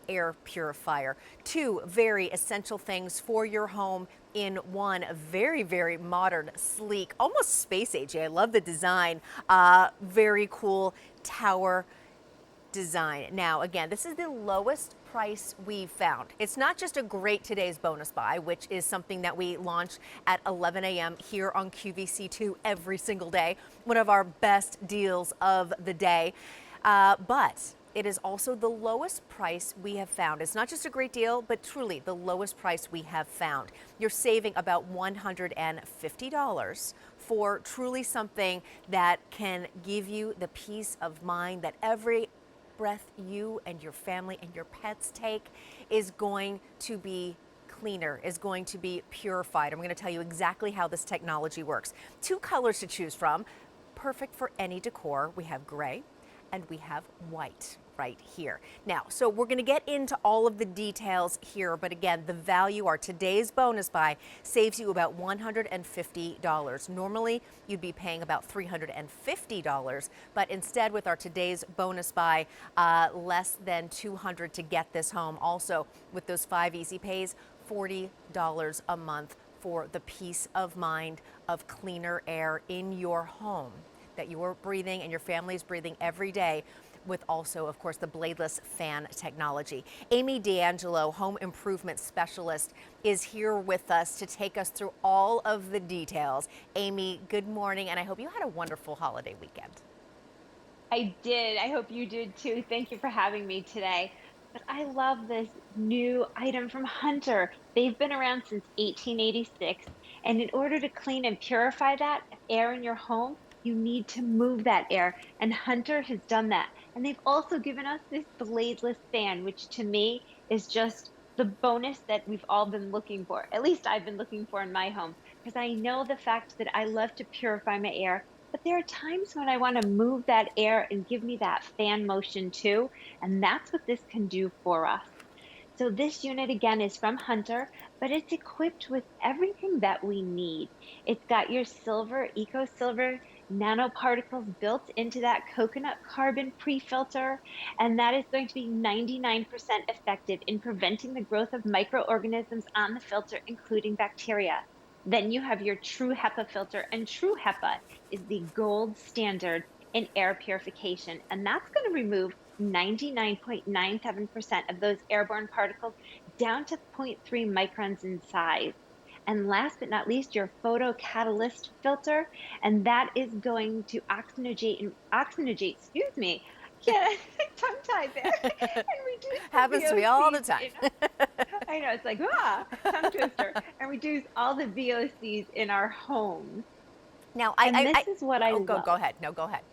air purifier. Two very essential things for your home in one. A very, very modern, sleek, almost space age. I love the design. Very cool tower design. Now, again, this is the lowest price we've found. It's not just a great today's bonus buy, which is something that we launch at 11 a.m. here on QVC2 every single day, one of our best deals of the day. But it is also the lowest price we have found. It's not just a great deal, but truly the lowest price we have found. You're saving about $150 for truly something that can give you the peace of mind that every breath you and your family and your pets take is going to be cleaner, is going to be purified. I'm going to tell you exactly how this technology works. Two colors to choose from, perfect for any decor. We have gray and we have white right here. Now, so we're going to get into all of the details here, but again, the value, our today's bonus buy, saves you about $150. Normally, you'd be paying about $350, but instead with our today's bonus buy, less than $200 to get this home. Also, with those 5 easy pays, $40 a month for the peace of mind of cleaner air in your home that you're breathing and your family's breathing every day, with also, of course, the bladeless fan technology. Amy D'Angelo, home improvement specialist, is here with us to take us through all of the details. Amy, good morning, and I hope you had a wonderful holiday weekend. I did. I hope you did too. Thank you for having me today. But I love this new item from Hunter. They've been around since 1886. And in order to clean and purify that air in your home, you need to move that air. And Hunter has done that. And they've also given us this bladeless fan, which to me is just the bonus that we've all been looking for. At least I've been looking for in my home, because I know the fact that I love to purify my air, but there are times when I want to move that air and give me that fan motion too. And that's what this can do for us. So this unit again is from Hunter, but it's equipped with everything that we need. It's got your silver, eco silver nanoparticles built into that coconut carbon pre-filter, and that is going to be 99% effective in preventing the growth of microorganisms on the filter, including bacteria. Then you have your true HEPA filter, and true HEPA is the gold standard in air purification, and that's going to remove 99.97% of those airborne particles down to zero point 0.3 microns in size. And last but not least, your photocatalyst filter, and that is going to excuse me, can't tongue tied there, and reduce the Happens to me all the VOCs time. in I know, it's like, tongue twister, and reduce all the VOCs in our homes. Now, And this is what I oh, go love. ahead. No, go ahead.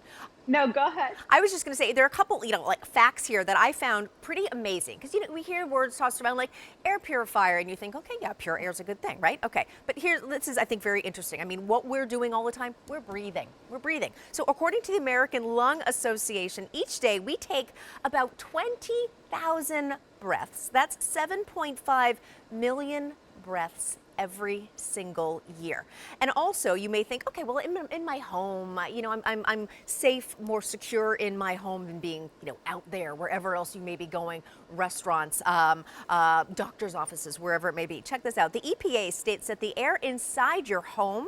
No, go ahead. I was just going to say there are a couple, like facts here that I found pretty amazing because we hear words tossed around like air purifier, and you think, okay, yeah, pure air is a good thing, right? Okay, but this is I think very interesting. I mean, what we're doing all the time, we're breathing. We're breathing. So according to the American Lung Association, each day we take about 20,000 breaths. That's 7.5 million breaths every single year. And also, you may think, okay, well, in my home, I'm safe, more secure in my home than being, out there, wherever else you may be going, restaurants, doctor's offices, wherever it may be. Check this out. The EPA states that the air inside your home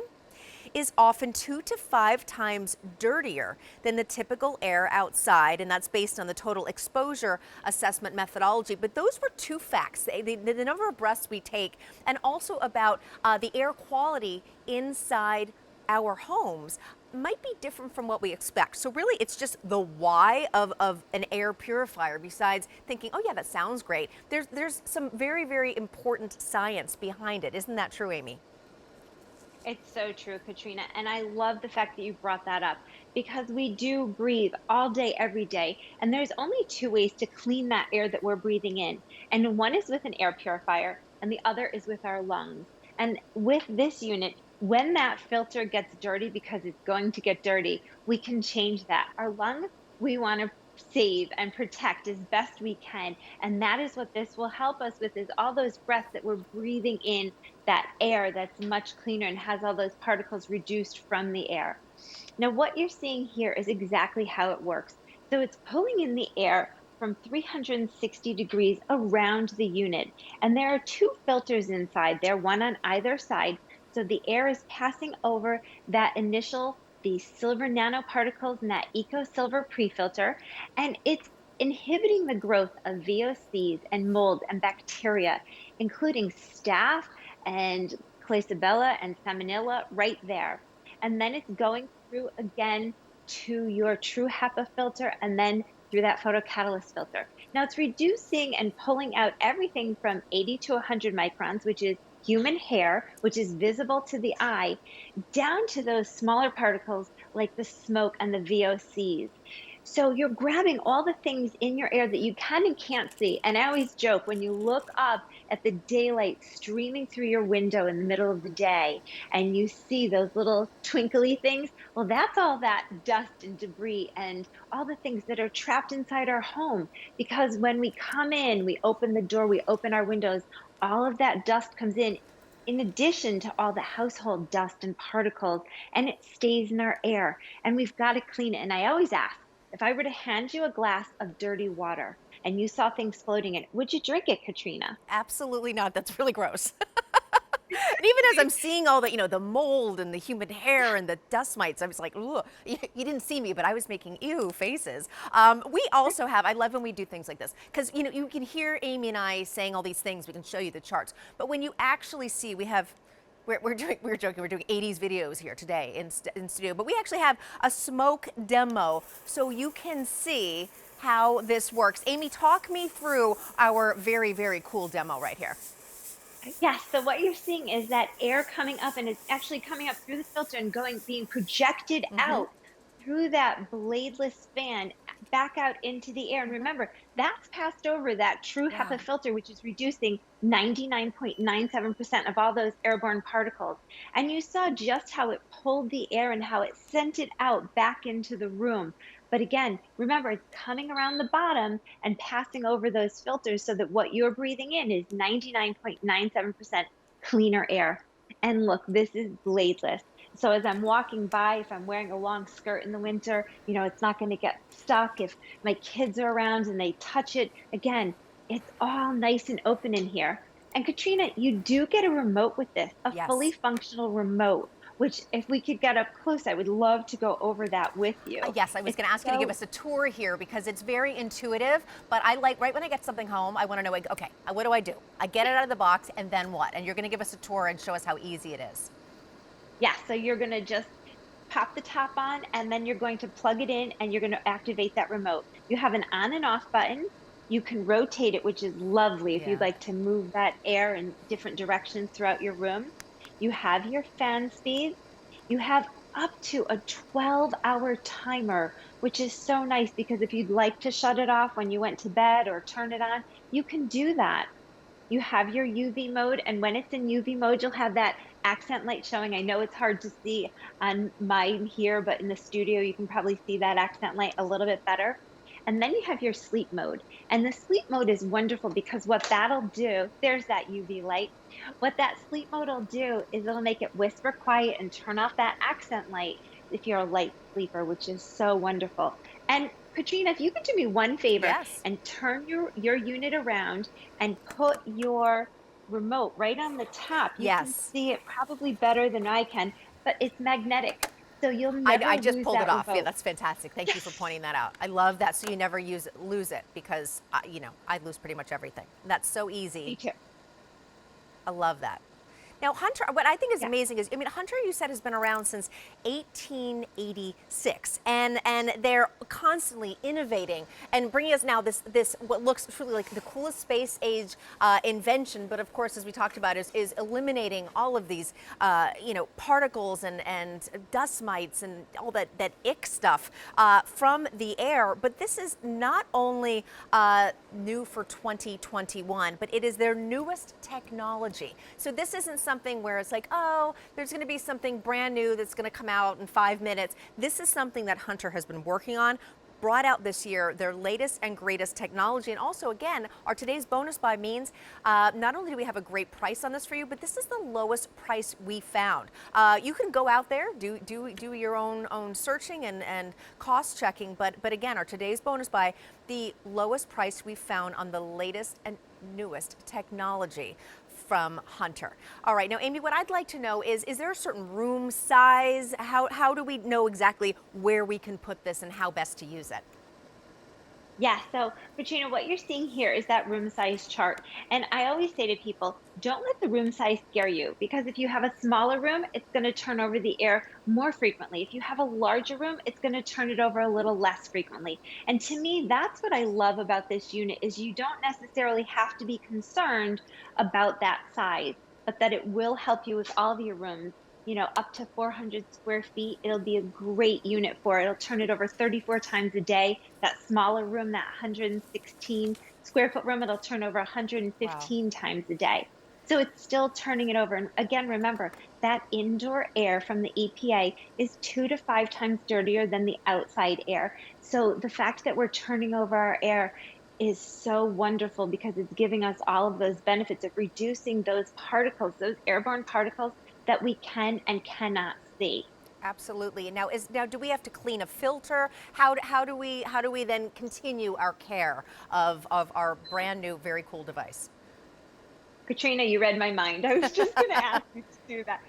is often 2 to 5 times dirtier than the typical air outside, and that's based on the total exposure assessment methodology. But those were two facts, the number of breaths we take, and also about the air quality inside our homes might be different from what we expect. So really, it's just the why of an air purifier, besides thinking, oh yeah, that sounds great. There's some very, very important science behind it. Isn't that true, Amy? It's so true, Katrina. And I love the fact that you brought that up, because we do breathe all day, every day. And there's only two ways to clean that air that we're breathing in. And one is with an air purifier, and the other is with our lungs. And with this unit, when that filter gets dirty, because it's going to get dirty, we can change that. Our lungs, we want to save and protect as best we can. And that is what this will help us with, is all those breaths that we're breathing in, that air that's much cleaner and has all those particles reduced from the air. Now, what you're seeing here is exactly how it works. So it's pulling in the air from 360 degrees around the unit. And there are two filters inside there, one on either side. So the air is passing over the silver nanoparticles in that eco silver pre-filter, and it's inhibiting the growth of VOCs and mold and bacteria, including staph and Clasabella and Salmonella right there. And then it's going through again to your true HEPA filter and then through that photocatalyst filter. Now it's reducing and pulling out everything from 80 to 100 microns, which is human hair, which is visible to the eye, down to those smaller particles like the smoke and the VOCs. So you're grabbing all the things in your air that you can and can't see. And I always joke when you look up at the daylight streaming through your window in the middle of the day and you see those little twinkly things, well, that's all that dust and debris and all the things that are trapped inside our home. Because when we come in, we open the door, we open our windows, all of that dust comes in addition to all the household dust and particles, and it stays in our air. And we've got to clean it. And I always ask, if I were to hand you a glass of dirty water and you saw things floating in it, would you drink it, Katrina? Absolutely not. That's really gross. And even as I'm seeing all the, the mold and the human hair and the dust mites, I was like, ooh, you didn't see me, but I was making ew faces. We also have, I love when we do things like this, because, you can hear Amy and I saying all these things. We can show you the charts. But when you actually see, we have, we're joking, we're doing 80s videos here today in studio, but we actually have a smoke demo so you can see how this works. Amy, talk me through our very, very cool demo right here. Yes. So what you're seeing is that air coming up and it's actually coming up through the filter and being projected Mm-hmm. out through that bladeless fan back out into the air. And Mm-hmm. remember, that's passed over that true Yeah. HEPA filter, which is reducing 99.97% of all those airborne particles. And you saw just how it pulled the air and how it sent it out back into the room. But again, remember, it's coming around the bottom and passing over those filters so that what you're breathing in is 99.97% cleaner air. And look, this is bladeless. So as I'm walking by, if I'm wearing a long skirt in the winter, it's not going to get stuck. If my kids are around and they touch it, again, it's all nice and open in here. And Katrina, you do get a remote with this, a fully Yes. functional remote, which if we could get up close, I would love to go over that with you. Yes, I was It's going to ask you to give so us a tour here because it's very intuitive, but I like right when I get something home, I want to know, like, okay, what do I do? I get it out of the box and then what? And you're going to give us a tour and show us how easy it is. yeah, so you're going to just pop the top on and then you're going to plug it in and you're going to activate that remote. You have an on and off button. You can rotate it, which is lovely if you'd Yeah. like to move that air in different directions throughout your room. You have your fan speeds. You have up to a 12-hour timer, which is so nice because if you'd like to shut it off when you went to bed or turn it on, you can do that. You have your UV mode, and when it's in UV mode, you'll have that accent light showing. I know it's hard to see on mine here, but in the studio, you can probably see that accent light a little bit better. And then you have your sleep mode. And the sleep mode is wonderful because what that'll do, there's that UV light. What that sleep mode will do is it'll make it whisper quiet and turn off that accent light if you're a light sleeper, which is so wonderful. And Katrina, if you could do me one favor Yes. and turn your unit around and put your remote right on the top. You can Yes. see it probably better than I can, but it's magnetic. So you'll never I just lose pulled it that off. Yeah, remote. that's fantastic. Thank you for pointing that out. I love that. So you never lose it because, I lose pretty much everything. That's so Me easy. too. I love that. Now, Hunter, what I think is Yeah. amazing is, Hunter, you said has been around since 1886, and they're constantly innovating and bringing us now this what looks truly like the coolest space age invention. But of course, as we talked about, is eliminating all of these, particles and dust mites and all that ick stuff from the air. But this is not only new for 2021, but it is their newest technology. So this isn't something where it's like, oh, there's going to be something brand new that's going to come out in 5 minutes. This is something that Hunter has been working on brought out this year their latest and greatest technology. And also, again, our today's bonus buy means not only do we have a great price on this for you, but this is the lowest price we found. You can go out there, do your own searching and cost checking, but again, our today's bonus buy, the lowest price we found on the latest and newest technology from Hunter. All right, now Amy, what I'd like to know is there a certain room size? How do we know exactly where we can put this and how best to use it? Yeah, so Katrina, what you're seeing here is that room size chart. And I always say to people, don't let the room size scare you because if you have a smaller room, it's going to turn over the air more frequently. If you have a larger room, it's going to turn it over a little less frequently. And to me, that's what I love about this unit is you don't necessarily have to be concerned about that size, but that it will help you with all of your rooms. Up to 400 square feet, it'll be a great unit for it. It'll turn it over 34 times a day. That smaller room, that 116 square foot room, it'll turn over Wow. 115 times a day. So it's still turning it over. And again, remember that indoor air from the EPA is 2 to 5 times dirtier than the outside air. So the fact that we're turning over our air is so wonderful because it's giving us all of those benefits of reducing those particles, those airborne particles that we can and cannot see. Absolutely. Now do we have to clean a filter? How do we then continue our care of our brand new very cool device? Katrina, you read my mind. I was just going to ask you to do that.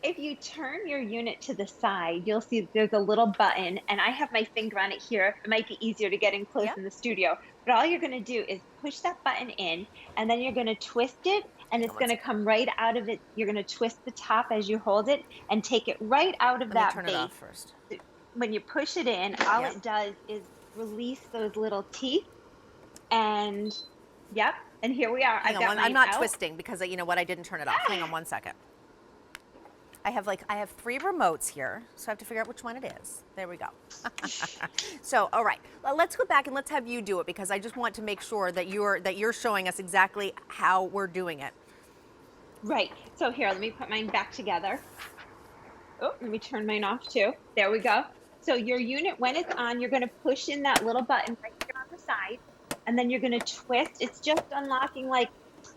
If you turn your unit to the side, you'll see there's a little button, and I have my finger on it here. It might be easier to get in close Yeah. in the studio, but all you're going to do is push that button in, and then you're going to twist it, and Hang on it's one going to second. come right out of it. You're going to twist the top as you hold it and take it right out of Let me that turn it base. off first. When you push it in, all Yep. it does is release those little teeth, and yep, and here we are. Hang I've on got one. I'm mine not out. twisting because you know what? I didn't turn it off. Hang on one second. I have three remotes here, so I have to figure out which one it is. There we go. So, all right, well, let's go back and let's have you do it because I just want to make sure that you're showing us exactly how we're doing it. Right. So here, let me put mine back together. Oh, let me turn mine off too. There we go. So your unit, when it's on, you're going to push in that little button right here on the side, and then you're going to twist. It's just unlocking like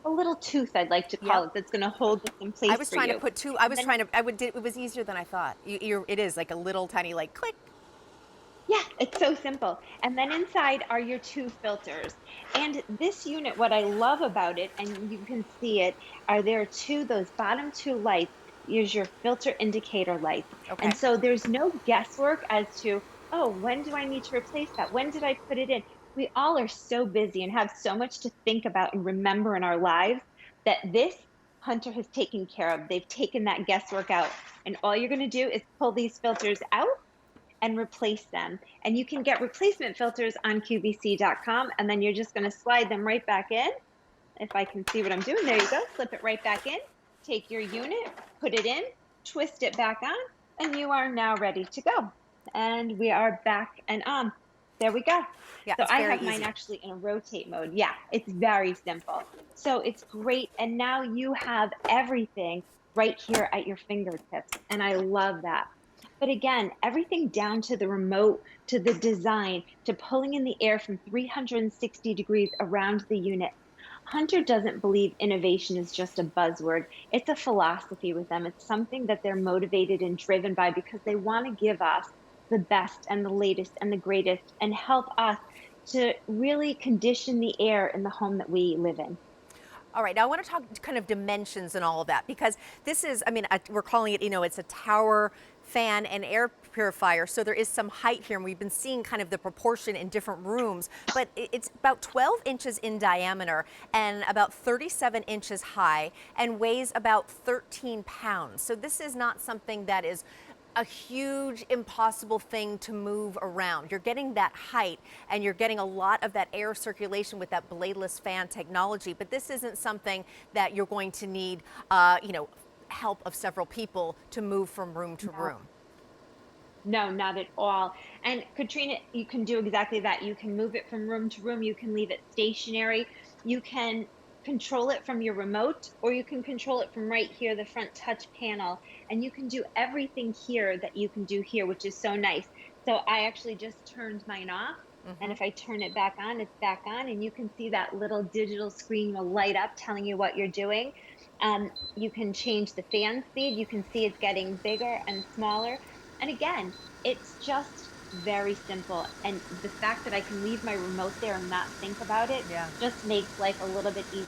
a little tooth, I'd like to call Yep. it, that's going to hold this in I place was for trying to you. put two. I And was then, trying to. I would. It was easier than I thought. It is like a little tiny like click. yeah, it's so simple. And then inside are your two filters. And this unit, what I love about it, and you can see it, are there two, those bottom two lights, is your filter indicator lights. And Okay. so there's no guesswork as to, oh, when do I need to replace that? When did I put it in? We all are so busy and have so much to think about and remember in our lives that this Hunter has taken care of. They've taken that guesswork out. And all you're going to do is pull these filters out and replace them. And you can get replacement filters on QVC.com, and then you're just going to slide them right back in. If I can see what I'm doing, there you go. Slip it right back in. Take your unit, put it in, twist it back on, and you are now ready to go. And we are back and on. There we go. Yeah, So it's I very have mine easy. actually in a rotate mode. Yeah, it's very simple. So it's great. And now you have everything right here at your fingertips. And I love that. But again, everything down to the remote, to the design, to pulling in the air from 360 degrees around the unit. Hunter doesn't believe innovation is just a buzzword. It's a philosophy with them. It's something that they're motivated and driven by because they want to give us the best and the latest and the greatest and help us to really condition the air in the home that we live in. All right, now I want to talk kind of dimensions and all of that because this is, I mean, we're calling it, it's a tower fan and air purifier. So there is some height here, and we've been seeing kind of the proportion in different rooms, but it's about 12 inches in diameter and about 37 inches high and weighs about 13 pounds. So this is not something that is a huge impossible thing to move around. You're getting that height and you're getting a lot of that air circulation with that bladeless fan technology, but this isn't something that you're going to need, help of several people to move from room to No. room. No, not at all. And Katrina, you can do exactly that. You can move it from room to room. You can leave it stationary. You can control it from your remote, or you can control it from right here, the front touch panel. And you can do everything here that you can do here, which is so nice. So I actually just turned mine off. And Hmm. if I turn it back on, it's back on. And you can see that little digital screen will light up telling you what you're doing. You can change the fan speed. You can see it's getting bigger and smaller. And again, it's just very simple. And the fact that I can leave my remote there and not think about it Yeah. just makes life a little bit easier